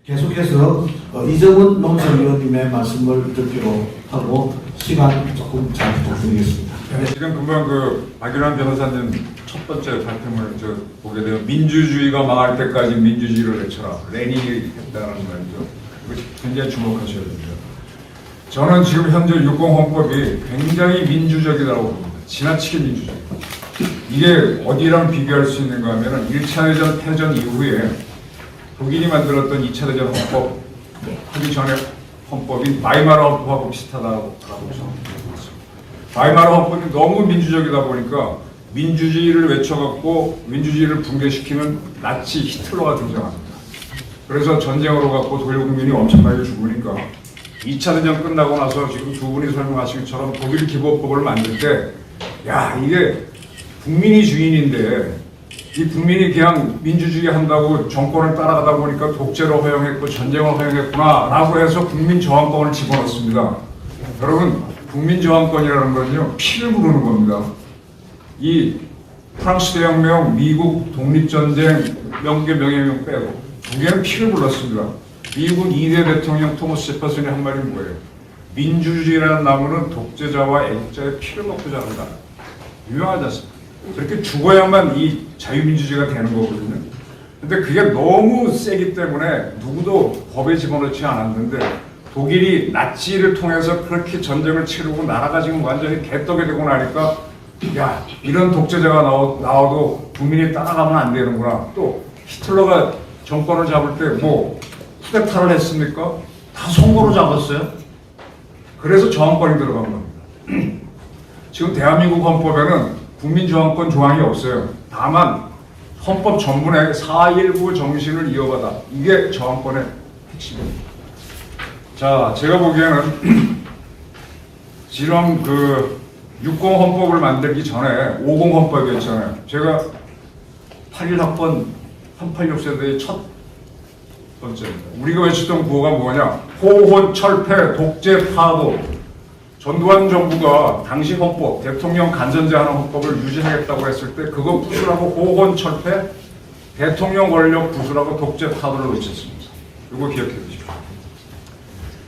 계속해서 이정훈 농설위원님의 말씀을 듣기로 하고 시간 조금 잘 부탁드리겠습니다. 네, 지금 금방 박윤환 변호사님 첫 번째 발표를 보게 되면 민주주의가 망할 때까지 민주주의를 외쳐라. 레닌이 했다는 말이죠. 이거 굉장히 주목하셔야 됩니다. 저는 지금 현재 육공헌법이 굉장히 민주적이라고 봅니다. 지나치게 민주적. 이게 어디랑 비교할 수 있는가 하면 1차 대전 패전 이후에 독일이 만들었던 2차 대전 헌법 하기 전에 헌법인 바이마르 헌법하고 비슷하다고 생각합니다. 바이마르 헌법이 너무 민주적이다 보니까 민주주의를 외쳐갖고 민주주의를 붕괴시키는 나치 히틀러가 등장합니다. 그래서 전쟁으로 갖고 독일 국민이 엄청나게 죽으니까 2차 대전 끝나고 나서 지금 두 분이 설명하신 것처럼 독일 기본법을 만들 때 야 이게 국민이 주인인데 이 국민이 그냥 민주주의 한다고 정권을 따라가다 보니까 독재로 허용했고 전쟁을 허용했구나 라고 해서 국민저항권을 집어넣습니다. 여러분 국민저항권이라는 건요 피를 부르는 겁니다. 이 프랑스 대혁명, 미국 독립전쟁, 명계 명예명 빼고 두 개는 피를 불렀습니다. 미국 2대 대통령 토머스 제퍼슨이 한 말이 뭐예요? 민주주의라는 나무는 독재자와 애국자의 피를 먹고 자란다. 유명하지 않습니까? 그렇게 죽어야만 이 자유민주주의가 되는 거거든요. 근데 그게 너무 세기 때문에 누구도 법에 집어넣지 않았는데 독일이 나치를 통해서 그렇게 전쟁을 치르고 나라가 지금 완전히 개떡이 되고 나니까 야 이런 독재자가 나와도 국민이 따라가면 안 되는구나. 또 히틀러가 정권을 잡을 때 뭐 쿠데타를 했습니까? 다 선거로 잡았어요. 그래서 저항권이 들어간 겁니다. 지금 대한민국 헌법에는 국민저항권 조항이 없어요. 다만 헌법 전문의 4.19 정신을 이어받아. 이게 저항권의 핵심입니다. 자, 제가 보기에는 지금 60 헌법을 만들기 전에 50 헌법이었잖아요. 제가 81학번 386세대의 첫 번째입니다. 우리가 외쳤던 구호가 뭐냐? 호혼, 철폐, 독재, 파도. 전두환 정부가 당시 헌법, 대통령 간선제하는 헌법을 유지하겠다고 했을 때 그거 부수라고 호혼, 철폐, 대통령 권력 부수라고 독재, 파도를 외쳤습니다. 이거 기억해 주십시오.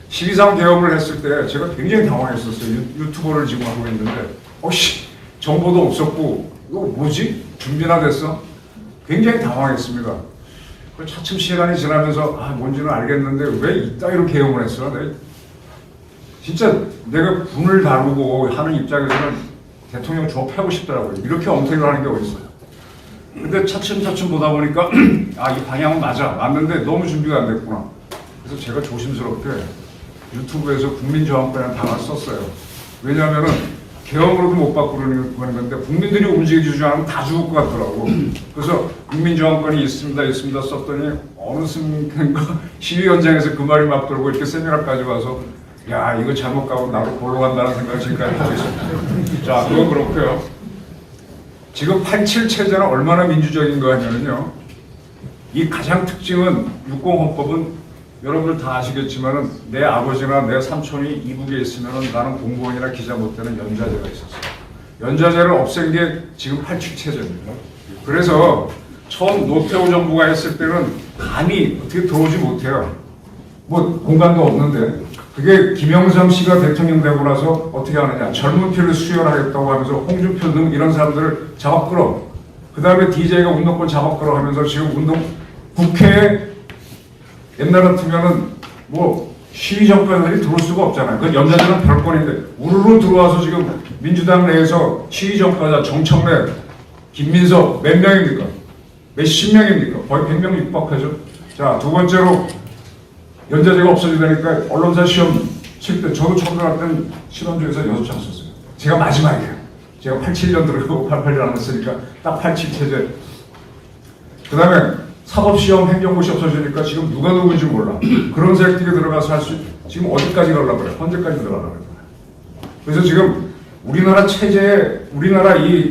12.3 개혁을 했을 때 제가 굉장히 당황했었어요. 유튜버를 지금 하고 있는데 정보도 없었고 이거 뭐지? 준비나 됐어? 굉장히 당황했습니다. 차츰 시간이 지나면서 뭔지는 알겠는데 왜 이따위로 개혁을 했어? 진짜 내가 군을 다루고 하는 입장에서는 대통령 조업하고 싶더라고요. 이렇게 엉터리로 하는 게 어딨어요. 근데 차츰 보다 보니까 이 방향은 맞는데 너무 준비가 안 됐구나. 그래서 제가 조심스럽게 유튜브에서 국민저항권이라는 단어를 썼어요. 왜냐하면은 개혁으로도 못 바꾸는 건데 국민들이 움직여주지 않으면 다 죽을 것 같더라고. 그래서 국민저항권이 있습니다 썼더니 어느 순간인가 시위 현장에서 그 말이 막 돌고 이렇게 세미나까지 와서 야 이거 잘못 가고 나도 골로 간다는 생각을 지금까지 하고 있습니다. 자 그건 그렇고요. 지금 87 체제는 얼마나 민주적인가 하면요. 이 가장 특징은 60 헌법은 여러분들 다 아시겠지만은 내 아버지나 내 삼촌이 이북에 있으면은 나는 공무원이나 기자 못 되는 연좌제가 있었어요. 연좌제를 없앤 게 지금 87 체제입니다. 그래서 처음 노태우 정부가 했을 때는 감히 어떻게 들어오지 못해요. 뭐 공간도 없는데 그게 김영삼 씨가 대통령 되고 나서 어떻게 하느냐. 젊은 피를 수혈하겠다고 하면서 홍준표 등 이런 사람들을 잡아 끌어. 그 다음에 DJ가 운동권 잡아 끌어 하면서 지금 국회에 옛날 같으면은 뭐 시위 정권들이 들어올 수가 없잖아요. 그 연좌제는 별건인데 우르르 들어와서 지금 민주당 내에서 시위 정권자 정청래, 김민석 몇 명입니까? 몇십 명입니까? 거의 100명 육박하죠. 자, 두 번째로 연좌제가 없어지다니까 언론사 시험 칠 때 저도 초등학교 때는 실험중에서 6장 썼어요. 제가 마지막이에요. 제가 87년 들어가고 88년 안 했으니까 딱 87 체제. 그 다음에 사법시험 행정고시 없어지니까 지금 누가 누구인지 몰라. 그런 새끼가 들어가서 할 수, 지금 어디까지 가려고 그래? 언제까지 들어가려고 그래? 그래서 지금 우리나라 체제에, 우리나라 이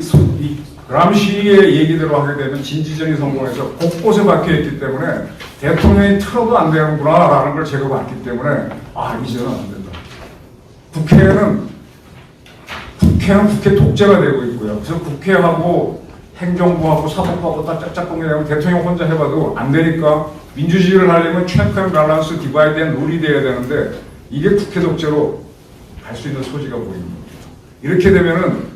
그람시의 얘기대로 하게 되면 진지전이 성공해서 곳곳에 박혀있기 때문에 대통령이 틀어도 안 되는구나 라는 걸 제가 봤기 때문에 이제는 안 된다. 국회는 국회 독재가 되고 있고요. 그래서 국회하고 행정부하고 사법부하고 다 짝짝꿍이라고 대통령 혼자 해봐도 안 되니까 민주주의를 하려면 체크 앤 밸런스 디바이드 앤 룰이 돼야 되는데 이게 국회 독재로 갈 수 있는 소지가 보입니다. 이렇게 되면은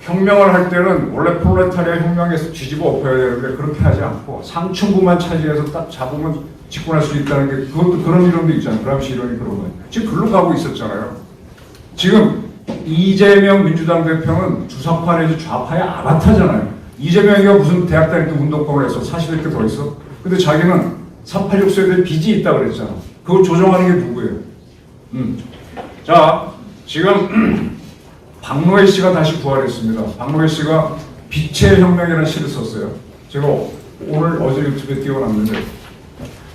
혁명을 할 때는 원래 프롤레타리아 혁명에서 뒤집어 엎어야 되는데 그렇게 하지 않고 상층부만 차지해서 딱 잡으면 집권할 수 있다는 게 그것도 그런 이론도 있잖아요. 그람시 이론이 그런 거예요. 지금 글로 가고 있었잖아요. 지금 이재명 민주당 대표는 주사파 내지 좌파의 아바타잖아요. 이재명이가 무슨 대학 다닐 때 운동권을 했어? 40일 더 있어? 근데 자기는 386 세대에 빚이 있다고 그랬잖아. 그걸 조정하는 게 누구예요? 자, 지금 박노해 씨가 다시 부활했습니다. 박노해 씨가 빛의 혁명이라는 시를 썼어요. 제가 오늘 어제 유튜브에 띄워놨는데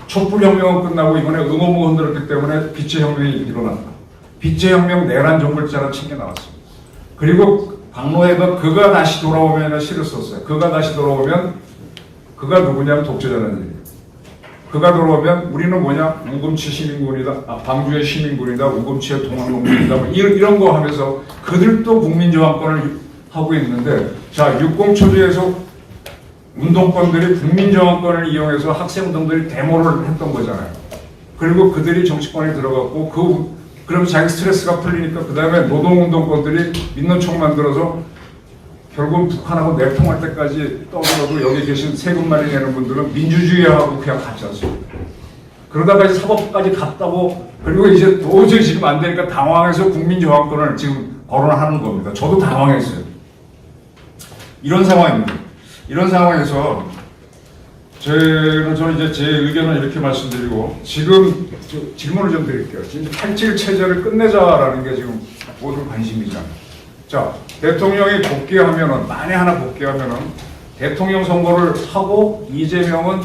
촛불혁명은 끝나고 이번에 응원봉 흔들었기 때문에 빛의 혁명이 일어났다. 빛의 혁명 내란 정글자라는 책이 나왔습니다. 그리고 박노해가 그가 다시 돌아오면 시를 썼어요. 그가 다시 돌아오면 그가 누구냐면 독재자라는 얘기예요. 그가 돌아오면 우리는 뭐냐? 우금치 시민군이다. 방주의 시민군이다. 우금치의 동학농민이다. 뭐 이런 거 하면서 그들도 국민저항권을 하고 있는데 자 60초지에서 운동권들이 국민저항권을 이용해서 학생운동들이 데모를 했던 거잖아요. 그리고 그들이 정치권에 들어갔고 그럼 자기 스트레스가 풀리니까 그 다음에 노동운동권들이 민노총 만들어서 결국은 북한하고 내통할 때까지 떠들어도 여기 계신 세금 많이 내는 분들은 민주주의하고 그냥 같지 않습니다. 그러다가 이제 사법부까지 갔다고 그리고 이제 도저히 지금 안 되니까 당황해서 국민저항권을 지금 거론하는 겁니다. 저도 당황했어요. 이런 상황입니다. 이런 상황에서 저는 이제 제 의견을 이렇게 말씀드리고 지금 질문을 좀 드릴게요. 지금 87 체제를 끝내자라는 게 지금 모든 관심이잖아요. 자, 대통령이 복귀하면은 만에 하나 복귀하면은 대통령 선거를 하고 이재명은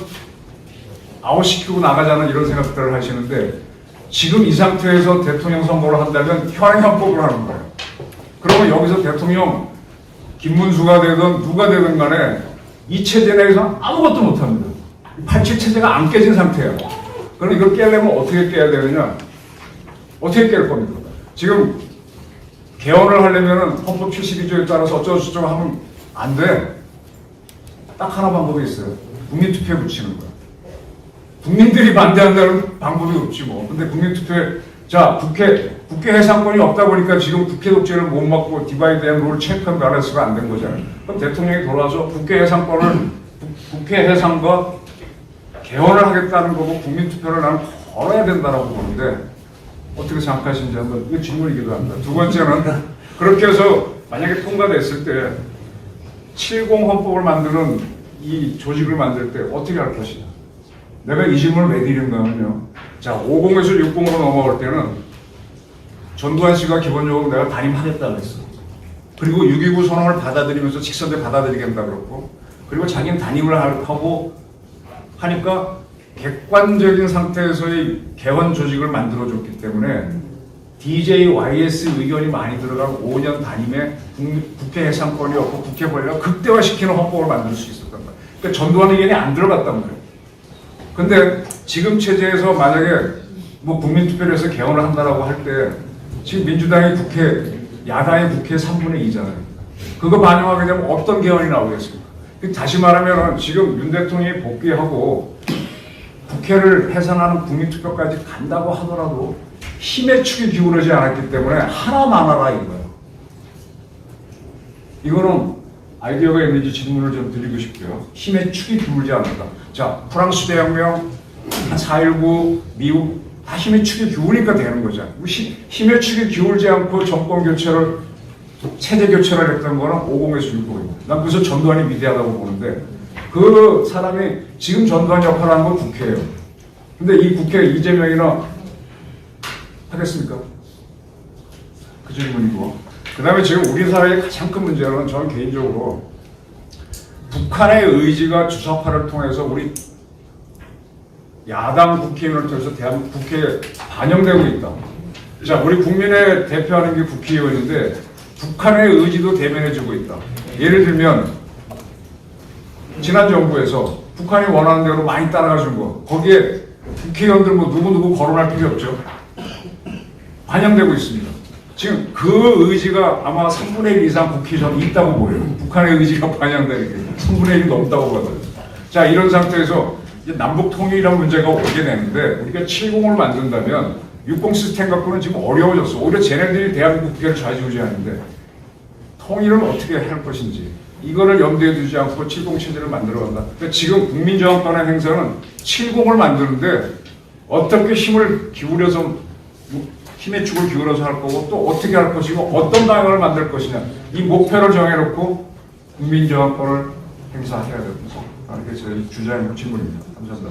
아웃시키고 나가자는 이런 생각들을 하시는데 지금 이 상태에서 대통령 선거를 한다면 현행헌법을 하는 거예요. 그러면 여기서 대통령 김문수가 되든 누가 되든 간에 이 체제 내에서 아무것도 못합니다. 87 체제가 안 깨진 상태예요. 그럼 이걸 깨려면 어떻게 깨야 되느냐? 어떻게 깰 겁니까? 지금 개헌을 하려면 헌법 72조에 따라서 어쩌고저쩌고 하면 안 돼. 딱 하나 방법이 있어요. 국민투표에 붙이는 거야. 국민들이 반대한다는 방법이 없지 뭐. 근데 국민투표에 자 국회 해산권이 없다 보니까 지금 국회 독재를 못 막고 디바이드 앤 룰 체크 앤 밸런스가 안 된 거잖아요. 그럼 대통령이 돌아와서 국회 해산과 개헌을 하겠다는 거고 국민투표를 나는 걸어야 된다라고 보는데 어떻게 생각하시는지 한번 이거 질문이기도 합니다. 두 번째는 그렇게 해서 만약에 통과됐을 때 70 헌법을 만드는 이 조직을 만들 때 어떻게 할 것이냐. 내가 이 질문을 왜 드리는가 하면요. 자, 50에서 60으로 넘어올 때는 전두환 씨가 기본적으로 내가 단임하겠다 그랬어. 그리고 6.29 선언을 받아들이면서 직선제 받아들이겠다 그랬고 그리고 자기는 단임을 하고 하니까 객관적인 상태에서의 개헌 조직을 만들어줬기 때문에 DJYS 의견이 많이 들어간 5년 단임에 국회 해산권이 없고 국회 권리가 극대화시키는 헌법을 만들 수 있었단 말이에요. 그러니까 전두환 의견이 안 들어갔단 말이에요. 근데 지금 체제에서 만약에 뭐 국민투표를 해서 개헌을 한다라고 할 때 지금 민주당이 야당의 국회 3분의 2잖아요. 그거 반영하게 되면 어떤 개헌이 나오겠습니까? 다시 말하면 지금 윤 대통령이 복귀하고 국회를 해산하는 국민투표까지 간다고 하더라도 힘의 축이 기울어지지 않았기 때문에 하나만 하라 이거예요. 이거는 아이디어가 있는지 질문을 좀 드리고 싶고요. 힘의 축이 기울지 않는다. 자, 프랑스 대혁명, 4.19, 미국 다 힘의 축이 기울니까 되는 거죠. 힘의 축이 기울지 않고 정권 교체를 체제 교체를 했던 거는 50에서 60입니다. 난 그래서 전두환이 위대하다고 보는데 그 사람이 지금 전두환 역할을 하는 건 국회예요. 근데 이 국회 이재명이나 하겠습니까? 그 질문이고 그 다음에 지금 우리 사회의 가장 큰 문제는 저는 개인적으로 북한의 의지가 주사파를 통해서 우리 야당 국회의원을 통해서 대한민국 국회에 반영되고 있다. 자, 우리 국민의 대표하는 게 국회의원인데 북한의 의지도 대변해주고 있다. 예를 들면 지난 정부에서 북한이 원하는 대로 많이 따라가 준 거 거기에 국회의원들 뭐 누구 거론할 필요 없죠. 반영되고 있습니다. 지금 그 의지가 아마 3분의 1 이상 국회 전 있다고 보여요. 북한의 의지가 반영되는 게 3분의 1이 넘다고 봐요. 자, 이런 상태에서 이제 남북 통일이라는 문제가 오게 되는데 우리가 70을 만든다면 60 시스템 갖고는 지금 어려워졌어. 오히려 쟤네들이 대한민국 국회를 좌지우지하는데 통일을 어떻게 할 것인지 이거를 염두에 두지 않고 70 체제를 만들어 간다. 그러니까 지금 국민저항권의 행사는 70을 만드는데 어떻게 힘을 기울여서 힘의 축을 기울여서 할 거고 또 어떻게 할 것이고 어떤 방향을 만들 것이냐 이 목표를 정해놓고 국민저항권을 행사해야 됩니다. 이게 저희 주장의 질문입니다. 감사합니다.